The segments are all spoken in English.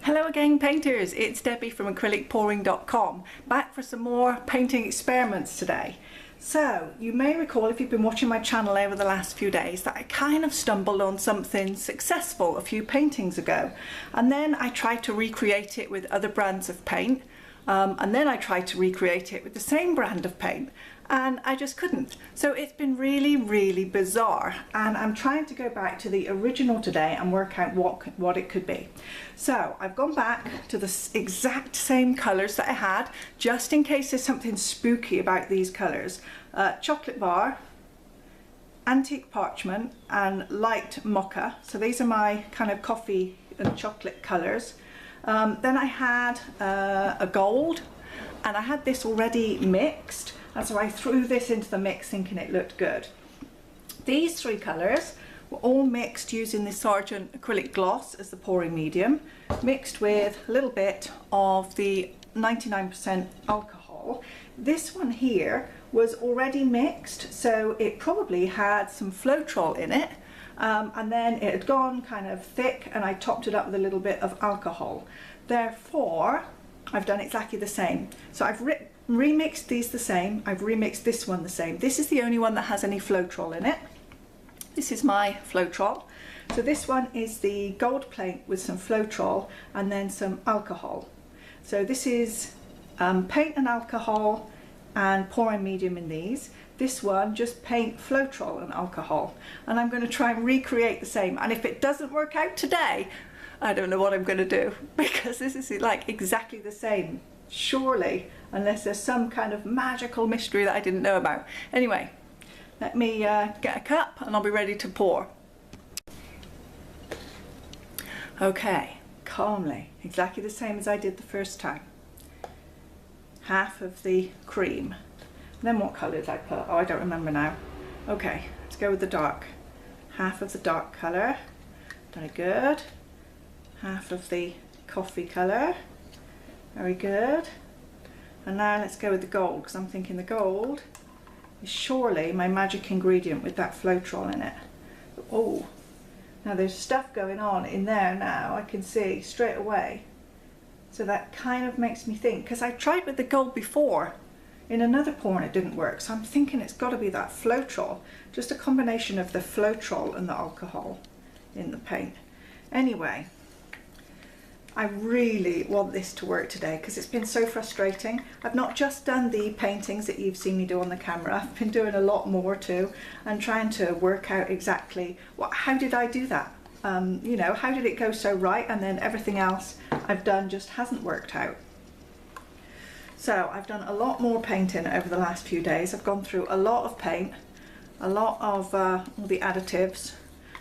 Hello again painters, it's Debbie from acrylicpouring.com, back for some more painting experiments today. So you may recall, if you've been watching my channel over the last few days, that I kind of stumbled on something successful a few paintings ago, and then I tried to recreate it with other brands of paint, and then I tried to recreate it with the same brand of paint, and I just couldn't. So it's been really bizarre, and I'm trying to go back to the original today and work out what it could be. So I've gone back to the exact same colours that I had, just in case there's something spooky about these colours. Chocolate bar, antique parchment and light mocha. So these are my kind of coffee and chocolate colours. Then I had a gold, and I had this already mixed, and so I threw this into the mix thinking it looked good. These three colours were all mixed using the Sargent acrylic gloss as the pouring medium, mixed with a little bit of the 99% alcohol. This one here was already mixed, so it probably had some Floetrol in it, and then it had gone kind of thick, and I topped it up with a little bit of alcohol. Therefore, I've done exactly the same. So I've remixed these the same, I've remixed this one the same. This is the only one that has any Floetrol in it. This is my Floetrol. So this one is the gold paint with some Floetrol and then some alcohol. So this is paint and alcohol and pouring medium in these. This one just paint, Floetrol and alcohol. And I'm going to try and recreate the same. And if it doesn't work out today, I don't know what I'm going to do, because this is like exactly the same, surely, unless there's some kind of magical mystery that I didn't know about. Anyway, let me get a cup and I'll be ready to pour. Okay, calmly, exactly the same as I did the first time. Half of the cream. And then what colour did I put? Oh, I don't remember now. Okay, let's go with the dark. Half of the dark colour. Very good. Half of the coffee colour. Very good. And now let's go with the gold, because I'm thinking the gold is surely my magic ingredient with that Floetrol in it. Oh, now there's stuff going on in there now, I can see straight away. So that kind of makes me think, because I tried with the gold before in another pour and it didn't work, so I'm thinking it's got to be that Floetrol, just a combination of the Floetrol and the alcohol in the paint. Anyway, I really want this to work today because it's been so frustrating. I've not just done the paintings that you've seen me do on the camera, I've been doing a lot more too, and trying to work out exactly how did I do that? You know, how did it go so right and then everything else I've done just hasn't worked out. So I've done a lot more painting over the last few days. I've gone through a lot of paint, a lot of all the additives.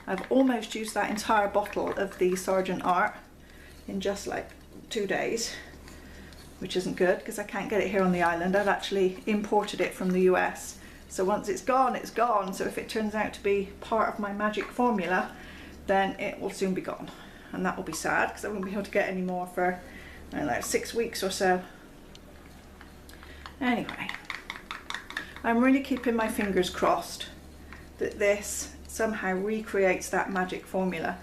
I've almost used that entire bottle of the Sargent Art in just like 2 days, which isn't good because I can't get it here on the island. I've actually imported it from the US, so once it's gone, it's gone. So if it turns out to be part of my magic formula, then it will soon be gone, and that will be sad because I won't be able to get any more for, I don't know, 6 weeks or so. Anyway, I'm really keeping my fingers crossed that this somehow recreates that magic formula.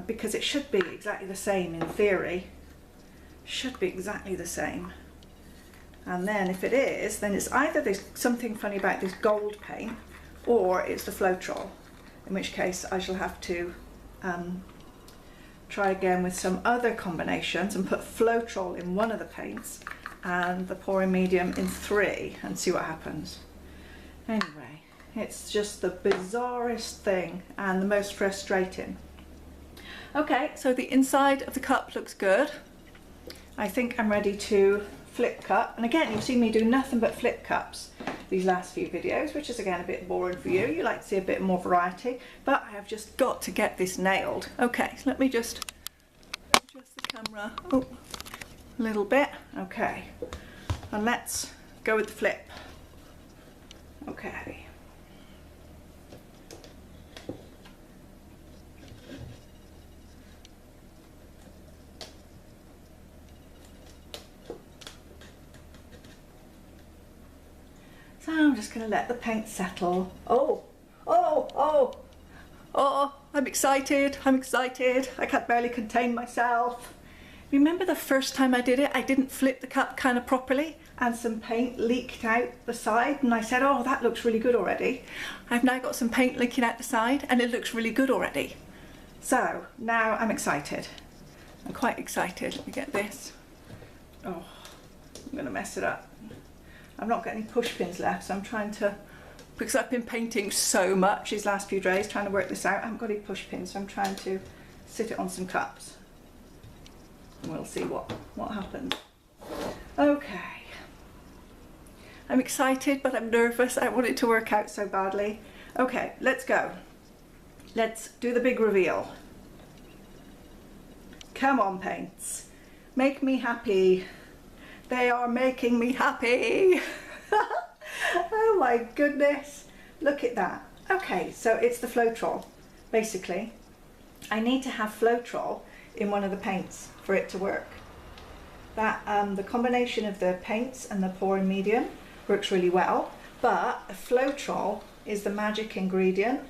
Because it should be exactly the same in theory, should be exactly the same. And then if it is, then it's either there's something funny about this gold paint or it's the Floetrol, in which case I shall have to try again with some other combinations and put Floetrol in one of the paints and the pouring medium in 3 and see what happens. Anyway, it's just the bizarrest thing and the most frustrating. Okay, so the inside of the cup looks good. I think I'm ready to flip cup. And again, you've seen me do nothing but flip cups these last few videos, which is again a bit boring for you. You like to see a bit more variety, but I have just got to get this nailed. Okay, so let me just adjust the camera a little bit. Okay, and let's go with the flip. Okay. So I'm just going to let the paint settle. Oh, I'm excited, I can barely contain myself. Remember the first time I did it, I didn't flip the cup kind of properly and some paint leaked out the side, and I said, oh, that looks really good already. I've now got some paint leaking out the side and it looks really good already. So now I'm excited. I'm quite excited. Let me get this. Oh, I'm gonna mess it up. I've not got any push pins left, so I'm trying to, because I've been painting so much these last few days trying to work this out. I haven't got any push pins, so I'm trying to sit it on some cups. And we'll see what happens. Okay. I'm excited, but I'm nervous. I want it to work out so badly. Okay, let's go. Let's do the big reveal. Come on, paints. Make me happy. They are making me happy. Oh my goodness. Look at that. Okay, so it's the Floetrol, basically. I need to have Floetrol in one of the paints for it to work. That the combination of the paints and the pouring medium works really well, but the Floetrol is the magic ingredient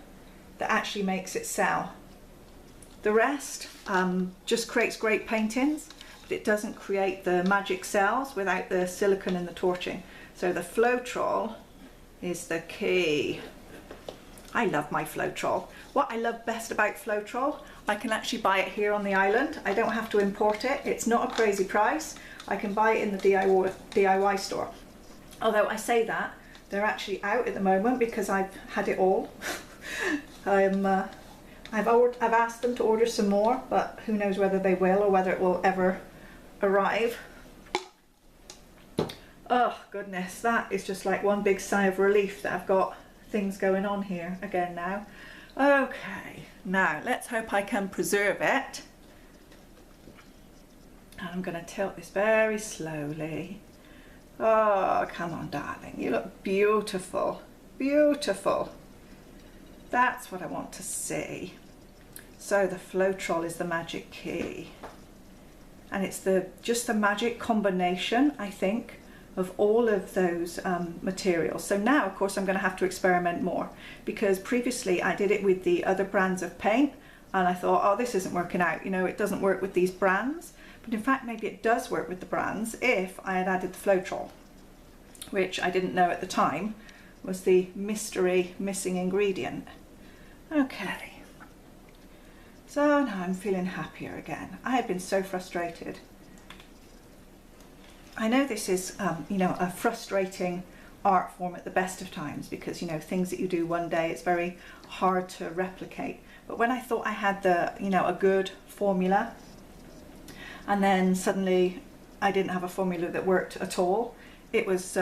that actually makes it sell. The rest just creates great paintings, but it doesn't create the magic cells without the silicone and the torching. So the Floetrol is the key. I love my Floetrol. What I love best about Floetrol, I can actually buy it here on the island. I don't have to import it. It's not a crazy price. I can buy it in the DIY store. Although I say that, they're actually out at the moment because I've had it all. I've asked them to order some more, but who knows whether they will or whether it will ever arrive. Oh goodness, that is just like one big sigh of relief that I've got things going on here again now. Okay, now let's hope I can preserve it. And I'm going to tilt this very slowly. Oh, come on, darling. You look beautiful. Beautiful. That's what I want to see. So the Floetrol is the magic key. And it's just the magic combination, I think, of all of those materials. So now, of course, I'm going to have to experiment more, because previously I did it with the other brands of paint and I thought, oh, this isn't working out. You know, it doesn't work with these brands. But in fact, maybe it does work with the brands if I had added the Floetrol, which I didn't know at the time was the mystery missing ingredient. Okay. So now I'm feeling happier again. I have been so frustrated. I know this is, you know, a frustrating art form at the best of times because, you know, things that you do one day, it's very hard to replicate. But when I thought I had the, you know, a good formula, and then suddenly I didn't have a formula that worked at all, it was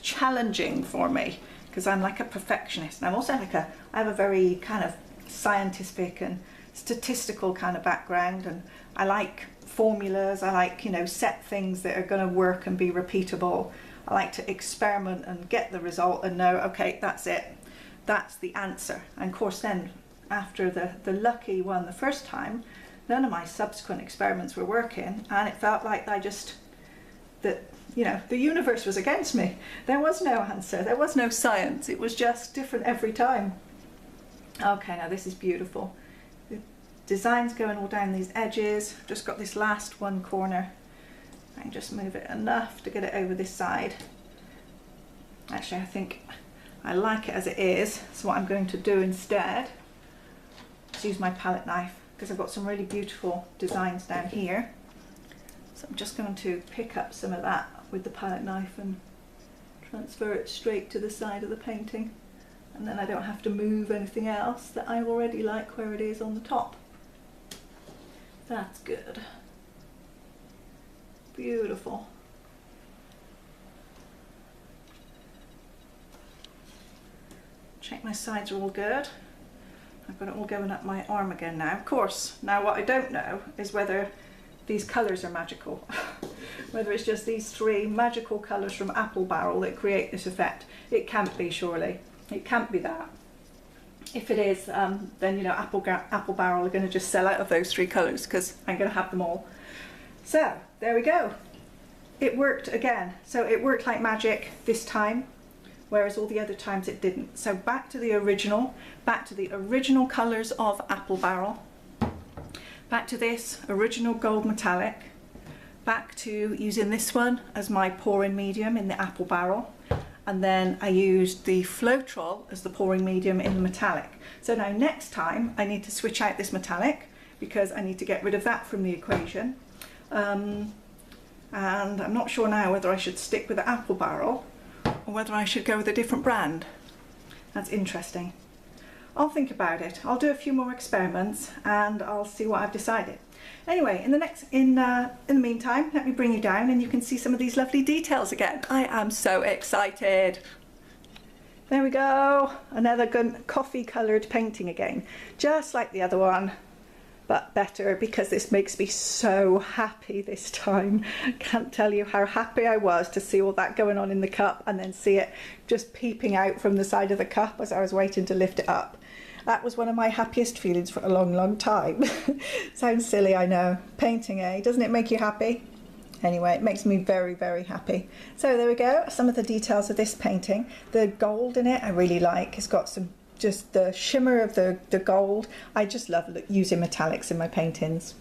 challenging for me because I'm like a perfectionist. And I'm also like I have a very kind of scientific and statistical kind of background, and I like formulas. I like, you know, set things that are going to work and be repeatable. I like to experiment and get the result and know, okay, that's it, that's the answer. And of course then after the lucky one the first time, none of my subsequent experiments were working, and it felt like you know, the universe was against me. There was no answer, there was no science, it was just different every time. Okay, now this is beautiful. The design's going all down these edges. I've just got this last one corner. I can just move it enough to get it over this side. Actually, I think I like it as it is, so what I'm going to do instead is use my palette knife, because I've got some really beautiful designs down here. So I'm just going to pick up some of that with the palette knife and transfer it straight to the side of the painting. And then I don't have to move anything else that I already like where it is on the top. That's good. Beautiful. Check my sides are all good. I've got it all going up my arm again now. Of course, now what I don't know is whether these colours are magical. Whether it's just these three magical colours from Apple Barrel that create this effect. It can't be, surely. It can't be that. If it is, then, you know, Apple Barrel are going to just sell out of those three colours because I'm going to have them all. So, there we go. It worked again. So it worked like magic this time, whereas all the other times it didn't. So back to the original colours of Apple Barrel. back to this original gold metallic, back to using this one as my pouring medium in the apple barrel, and then I used the Floetrol as the pouring medium in the metallic. So now next time I need to switch out this metallic because I need to get rid of that from the equation. And I'm not sure now whether I should stick with the apple barrel or whether I should go with a different brand. That's interesting. I'll think about it. I'll do a few more experiments and I'll see what I've decided. Anyway, in the meantime, let me bring you down and you can see some of these lovely details again. I am so excited. There we go, another good coffee coloured painting again, just like the other one, but better because this makes me so happy this time. Can't tell you how happy I was to see all that going on in the cup and then see it just peeping out from the side of the cup as I was waiting to lift it up. That was one of my happiest feelings for a long, long time. Sounds silly, I know. Painting, eh? Doesn't it make you happy? Anyway, it makes me very, very happy. So there we go, some of the details of this painting. The gold in it I really like. It's got some, just the shimmer of the gold. I just love using metallics in my paintings.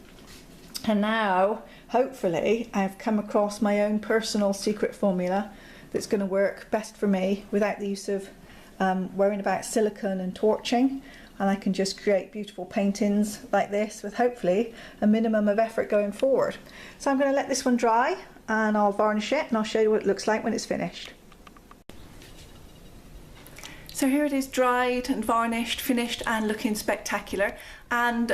And now, hopefully, I've come across my own personal secret formula that's going to work best for me without the use of worrying about silicone and torching, and I can just create beautiful paintings like this with hopefully a minimum of effort going forward. So I'm going to let this one dry and I'll varnish it and I'll show you what it looks like when it's finished. So here it is, dried and varnished, finished and looking spectacular. And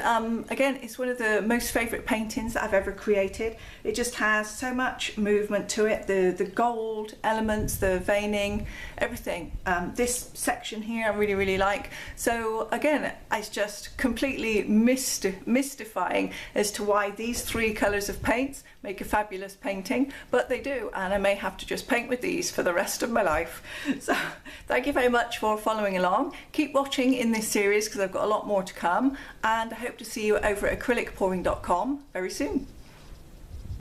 again, it's one of the most favourite paintings that I've ever created. It just has so much movement to it, the gold elements, the veining, everything. This section here I really, really like. So again, it's just completely mystifying as to why these three colours of paints make a fabulous painting, but they do, and I may have to just paint with these for the rest of my life. So thank you very much for following along. Keep watching in this series because I've got a lot more to come, and I hope to see you over at acrylicpouring.com very soon.